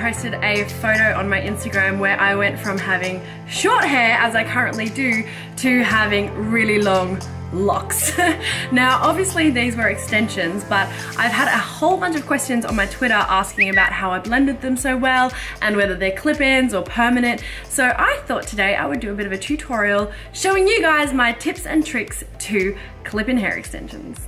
posted a photo on my Instagram where I went from having short hair, as I currently do, to having really long locks. Now obviously these were extensions, but I've had a whole bunch of questions on my Twitter asking about how I blended them so well and whether they're clip-ins or permanent. So I thought today I would do a bit of a tutorial showing you guys my tips and tricks to clip-in hair extensions.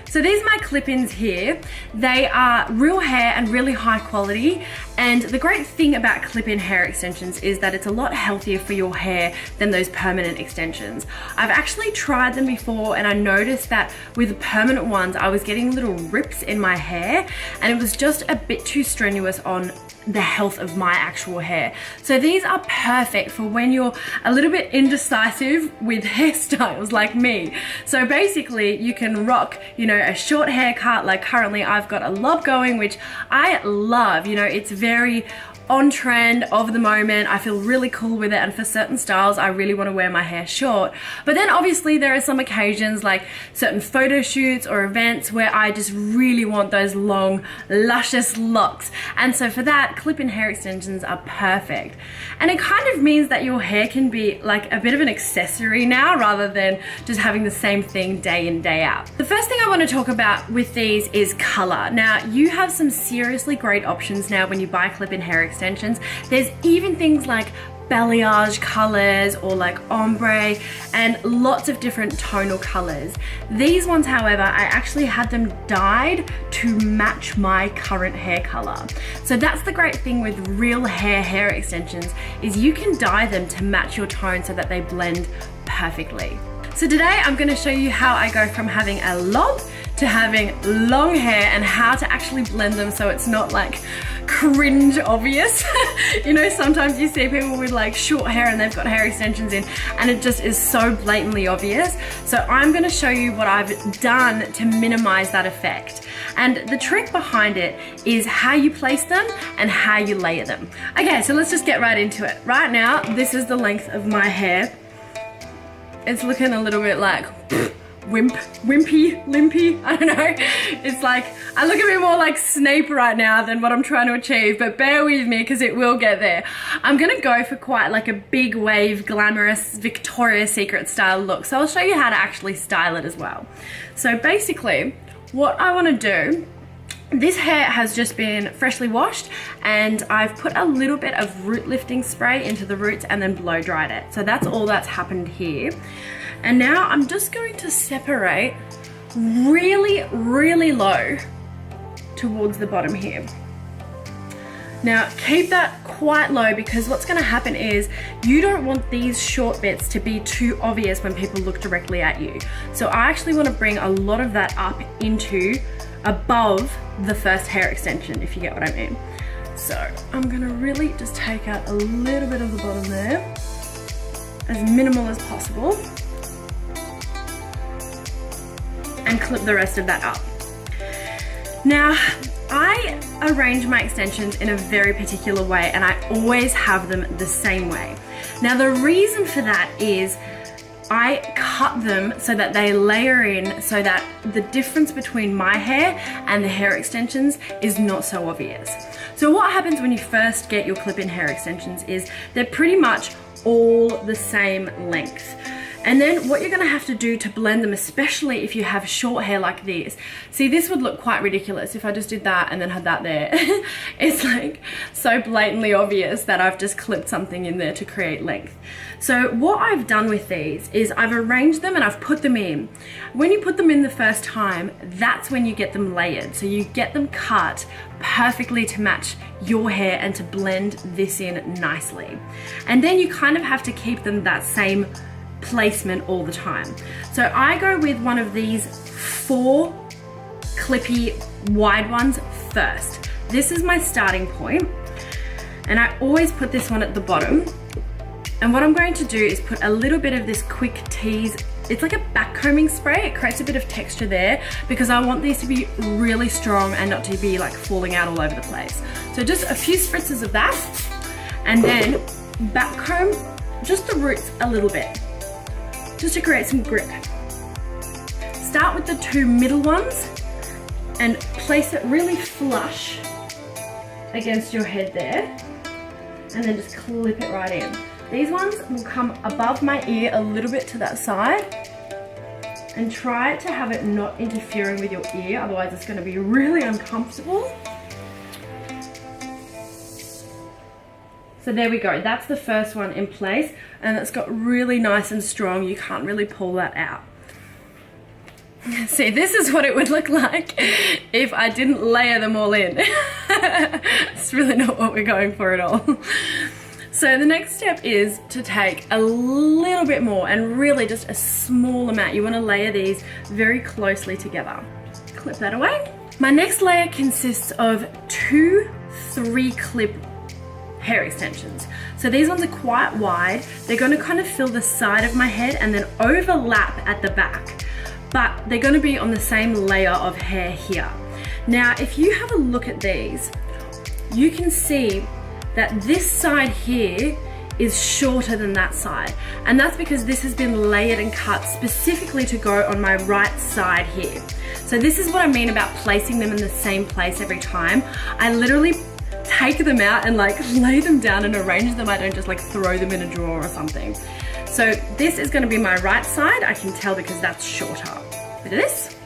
So these are my clip-ins here. They are real hair and really high quality. And the great thing about clip-in hair extensions is that it's a lot healthier for your hair than those permanent extensions. I've actually tried them before and I noticed that with the permanent ones, I was getting little rips in my hair and it was just a bit too strenuous on the health of my actual hair. So these are perfect for when you're a little bit indecisive with hairstyles like me. So basically you can rock, you know, a short haircut. Like currently I've got a lob going, which I love. You know, it's very on trend of the moment. I feel really cool with it, and for certain styles I really want to wear my hair short. But then obviously there are some occasions like certain photo shoots or events where I just really want those long luscious locks, and so for that clip-in hair extensions are perfect. And it kind of means that your hair can be like a bit of an accessory now rather than just having the same thing day in day out. The first thing I want to talk about with these is color. Now you have some seriously great options now when you buy clip-in hair extensions. There's even things like balayage colors or like ombre and lots of different tonal colors. These ones, however, I actually had them dyed to match my current hair color. So that's the great thing with real hair extensions, is you can dye them to match your tone so that they blend perfectly. So today I'm going to show you how I go from having a lob to having long hair and how to actually blend them so it's not like cringe obvious. You know, sometimes you see people with like short hair and they've got hair extensions in and it just is so blatantly obvious. So I'm going to show you what I've done to minimize that effect. And the trick behind it is how you place them and how you layer them. Okay, so let's just get right into it. Right now, this is the length of my hair. It's looking a little bit like wimpy, limpy, I don't know. It's like, I look a bit more like Snape right now than what I'm trying to achieve, but bear with me because it will get there. I'm gonna go for quite like a big wave, glamorous Victoria's Secret style look. So I'll show you how to actually style it as well. So basically, what I wanna do, this hair has just been freshly washed and I've put a little bit of root lifting spray into the roots and then blow dried it. So that's all that's happened here. And now I'm just going to separate really, really low towards the bottom here. Now keep that quite low because what's going to happen is you don't want these short bits to be too obvious when people look directly at you. So I actually want to bring a lot of that up into above the first hair extension, if you get what I mean. So I'm going to really just take out a little bit of the bottom there, as minimal as possible, and clip the rest of that up. Now, I arrange my extensions in a very particular way and I always have them the same way. Now, the reason for that is I cut them so that they layer in so that the difference between my hair and the hair extensions is not so obvious. So what happens when you first get your clip-in hair extensions is they're pretty much all the same length. And then what you're gonna have to do to blend them, especially if you have short hair like this. See, this would look quite ridiculous if I just did that and then had that there. It's like so blatantly obvious that I've just clipped something in there to create length. So what I've done with these is I've arranged them and I've put them in. When you put them in the first time, that's when you get them layered. So you get them cut perfectly to match your hair and to blend this in nicely. And then you kind of have to keep them that same placement all the time. So I go with one of these 4 clippy wide ones first. This is my starting point, and I always put this one at the bottom. And what I'm going to do is put a little bit of this quick tease. It's like a back combing spray. It creates a bit of texture there because I want these to be really strong and not to be like falling out all over the place. So just a few spritzes of that, and then back comb just the roots a little bit, just to create some grip. Start with the 2 middle ones and place it really flush against your head there, and then just clip it right in. These ones will come above my ear a little bit to that side, and try to have it not interfering with your ear, otherwise it's going to be really uncomfortable. So there we go, that's the first one in place, and it's got really nice and strong. You can't really pull that out. See, this is what it would look like if I didn't layer them all in. It's really not what we're going for at all. So the next step is to take a little bit more, and really just a small amount. You want to layer these very closely together. Clip that away. My next layer consists of 2 3-clip hair extensions. So these ones are quite wide. They're going to kind of fill the side of my head and then overlap at the back, but they're going to be on the same layer of hair here. Now, if you have a look at these, you can see that this side here is shorter than that side, and that's because this has been layered and cut specifically to go on my right side here. So this is what I mean about placing them in the same place every time. I literally take them out and like lay them down and arrange them. I don't just like throw them in a drawer or something. So this is going to be my right side. I can tell because that's shorter. Look at this.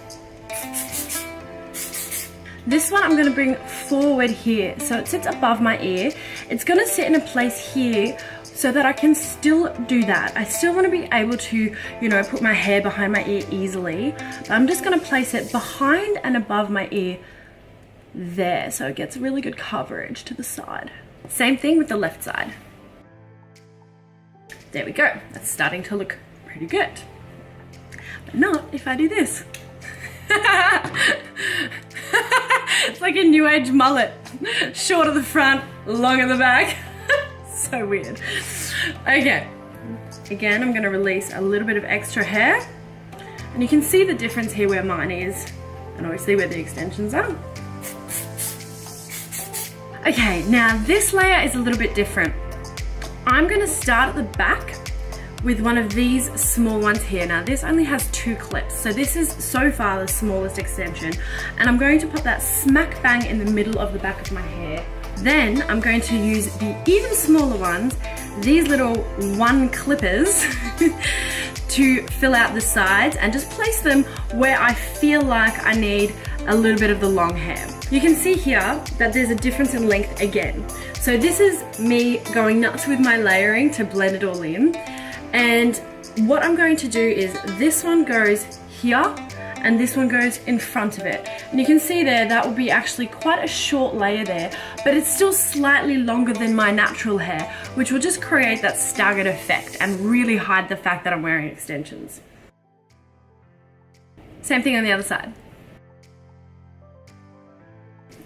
This one I'm going to bring forward here, so it sits above my ear. It's going to sit in a place here so that I can still do that. I still want to be able to, you know, put my hair behind my ear easily, but I'm just going to place it behind and above my ear there, so it gets really good coverage to the side. Same thing with the left side. There we go. That's starting to look pretty good. But not if I do this. It's like a new age mullet. Short at the front, long at the back. So weird. Okay. Again, I'm going to release a little bit of extra hair. And you can see the difference here where mine is, and obviously where the extensions are. Okay, now this layer is a little bit different. I'm going to start at the back with one of these small ones here. Now this only has 2 clips, so this is so far the smallest extension, and I'm going to put that smack bang in the middle of the back of my hair. Then I'm going to use the even smaller ones, these little 1 clippers, to fill out the sides and just place them where I feel like I need a little bit of the long hair. You can see here that there's a difference in length again. So this is me going nuts with my layering to blend it all in. And what I'm going to do is this one goes here and this one goes in front of it. And you can see there, that will be actually quite a short layer there, but it's still slightly longer than my natural hair, which will just create that staggered effect and really hide the fact that I'm wearing extensions. Same thing on the other side.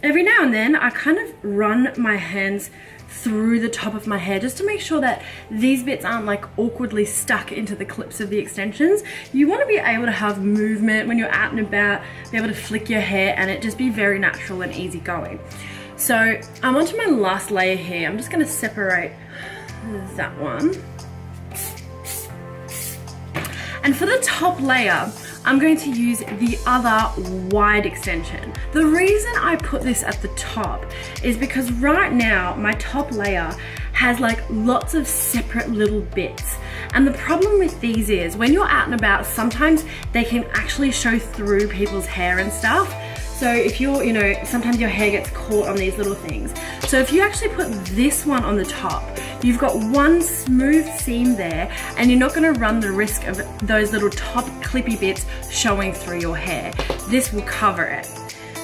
Every now and then, I kind of run my hands through the top of my hair just to make sure that these bits aren't like awkwardly stuck into the clips of the extensions. You want to be able to have movement when you're out and about, be able to flick your hair and it just be very natural and easy going. So I'm onto my last layer here. I'm just going to separate that one. And for the top layer, I'm going to use the other wide extension. The reason I put this at the top is because right now my top layer has like lots of separate little bits. And the problem with these is when you're out and about, sometimes they can actually show through people's hair and stuff. So if you're, you know, sometimes your hair gets caught on these little things. So if you actually put this one on the top, you've got one smooth seam there and you're not going to run the risk of those little top clippy bits showing through your hair. This will cover it.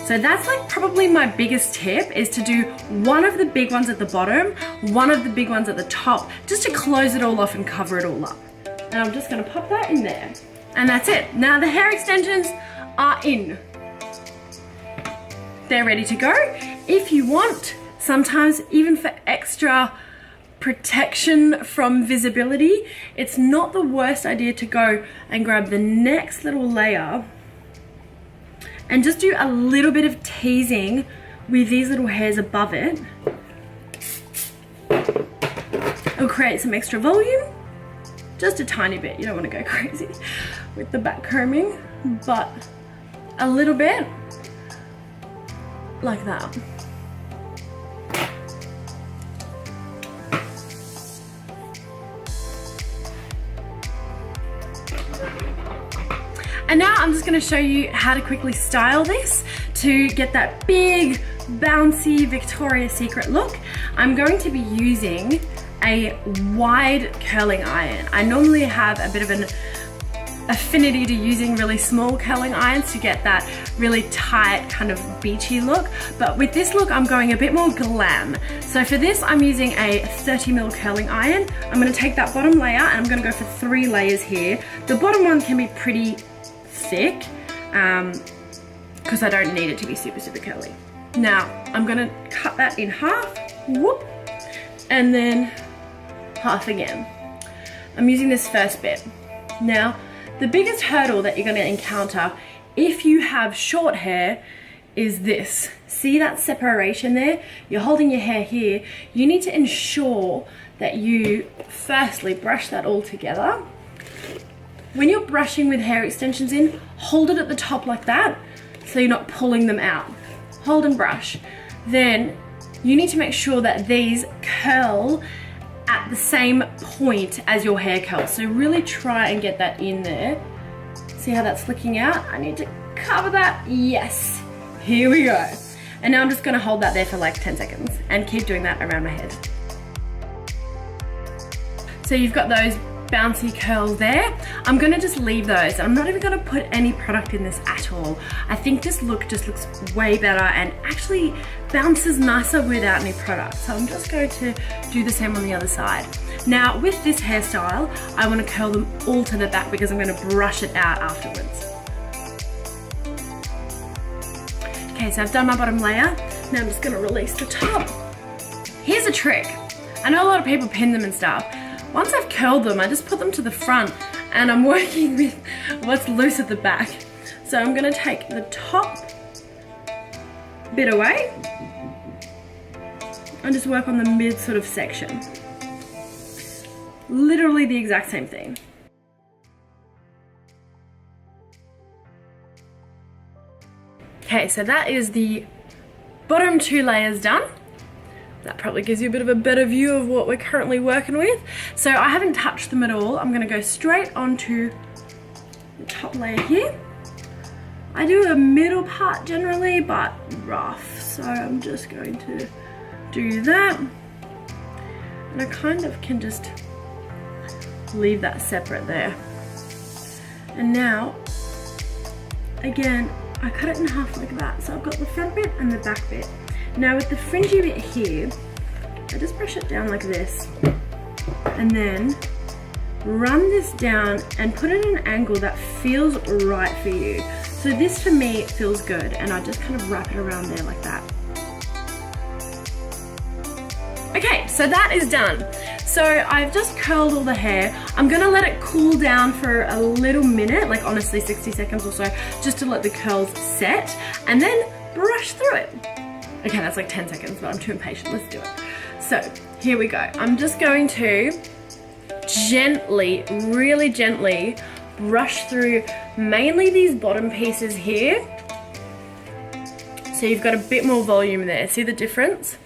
So that's like probably my biggest tip, is to do one of the big ones at the bottom, one of the big ones at the top, just to close it all off and cover it all up. And I'm just going to pop that in there. And that's it. Now the hair extensions are in. They're ready to go. If you want, sometimes even for extra protection from visibility, it's not the worst idea to go and grab the next little layer and just do a little bit of teasing with these little hairs above it. It'll create some extra volume, just a tiny bit. You don't want to go crazy with the back combing, but a little bit like that. And now I'm just gonna show you how to quickly style this to get that big, bouncy Victoria's Secret look. I'm going to be using a wide curling iron. I normally have a bit of an affinity to using really small curling irons to get that really tight kind of beachy look, but with this look I'm going a bit more glam. So for this I'm using a 30mm curling iron. I'm going to take that bottom layer and I'm going to go for 3 layers here. The bottom one can be pretty thick because I don't need it to be super curly. Now I'm going to cut that in half, whoop, and then half again. I'm using this first bit. Now the biggest hurdle that you're going to encounter if you have short hair is this. See that separation there? You're holding your hair here. You need to ensure that you firstly brush that all together. When you're brushing with hair extensions in, hold it at the top like that so you're not pulling them out. Hold and brush. Then you need to make sure that these curl at the same point as your hair curls. So really try and get that in there. See how that's flicking out? I need to cover that. Yes, here we go. And now I'm just gonna hold that there for like 10 seconds and keep doing that around my head. So you've got those bouncy curls there. I'm gonna just leave those. I'm not even gonna put any product in this at all. I think this look just looks way better and actually bounces nicer without any product. So I'm just going to do the same on the other side. Now with this hairstyle, I wanna curl them all to the back because I'm gonna brush it out afterwards. Okay, so I've done my bottom layer. Now I'm just gonna release the top. Here's a trick. I know a lot of people pin them and stuff. Once I've curled them, I just put them to the front and I'm working with what's loose at the back. So I'm gonna take the top bit away and just work on the mid sort of section. Literally the exact same thing. Okay, so that is the bottom 2 layers done. That probably gives you a bit of a better view of what we're currently working with. So I haven't touched them at all. I'm gonna go straight onto the top layer here. I do a middle part generally, but rough. So I'm just going to do that. And I kind of can just leave that separate there. And now, again, I cut it in half like that. So I've got the front bit and the back bit. Now with the fringy bit here, I just brush it down like this and then run this down and put it at an angle that feels right for you. So this for me feels good and I just kind of wrap it around there like that. Okay, so that is done. So I've just curled all the hair. I'm gonna let it cool down for a little minute, like honestly 60 seconds or so, just to let the curls set and then brush through it. Okay, that's like 10 seconds, but I'm too impatient. Let's do it. So here we go. I'm just going to gently, really gently brush through mainly these bottom pieces here. So you've got a bit more volume there. See the difference?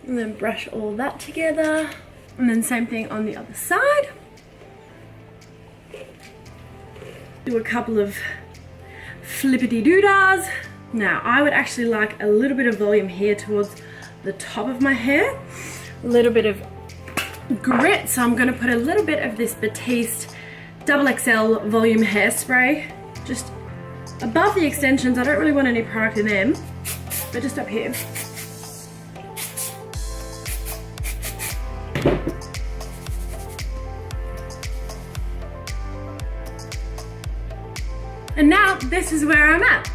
And then brush all that together. And then same thing on the other side. Do a couple of flippity-doo-dahs. Now, I would actually like a little bit of volume here towards the top of my hair. A little bit of grit, so I'm gonna put a little bit of this Batiste XXL volume hairspray just above the extensions. I don't really want any product in them, but just up here. And now this is where I'm at.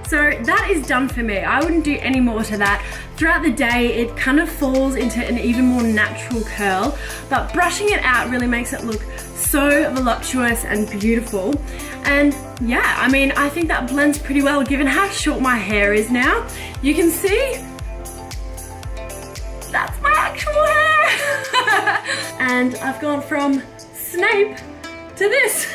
So that is done for me. I wouldn't do any more to that. Throughout the day, it kind of falls into an even more natural curl, but brushing it out really makes it look so voluptuous and beautiful. And yeah, I mean, I think that blends pretty well given how short my hair is now. You can see, that's my actual hair. And I've gone from Snape to this.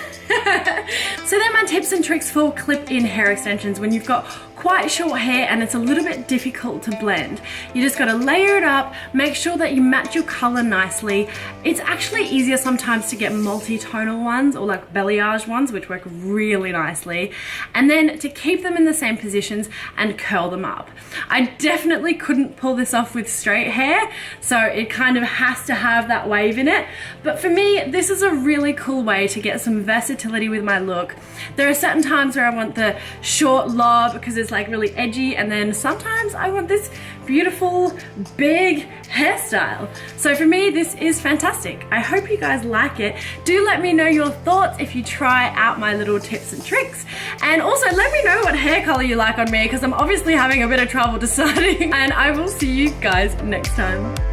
So they're my tips and tricks for clip-in hair extensions when you've got quite short hair and it's a little bit difficult to blend. You just gotta layer it up, make sure that you match your color nicely. It's actually easier sometimes to get multi-tonal ones or like balayage ones, which work really nicely. And then to keep them in the same positions and curl them up. I definitely couldn't pull this off with straight hair, so it kind of has to have that wave in it. But for me, this is a really cool way to get some versatility with my look. There are certain times where I want the short lob because it's like really edgy, and then sometimes I want this beautiful big hairstyle. So for me, this is fantastic. I hope you guys like it. Do let me know your thoughts if you try out my little tips and tricks, and also let me know what hair color you like on me, because I'm obviously having a bit of trouble deciding. And I will see you guys next time.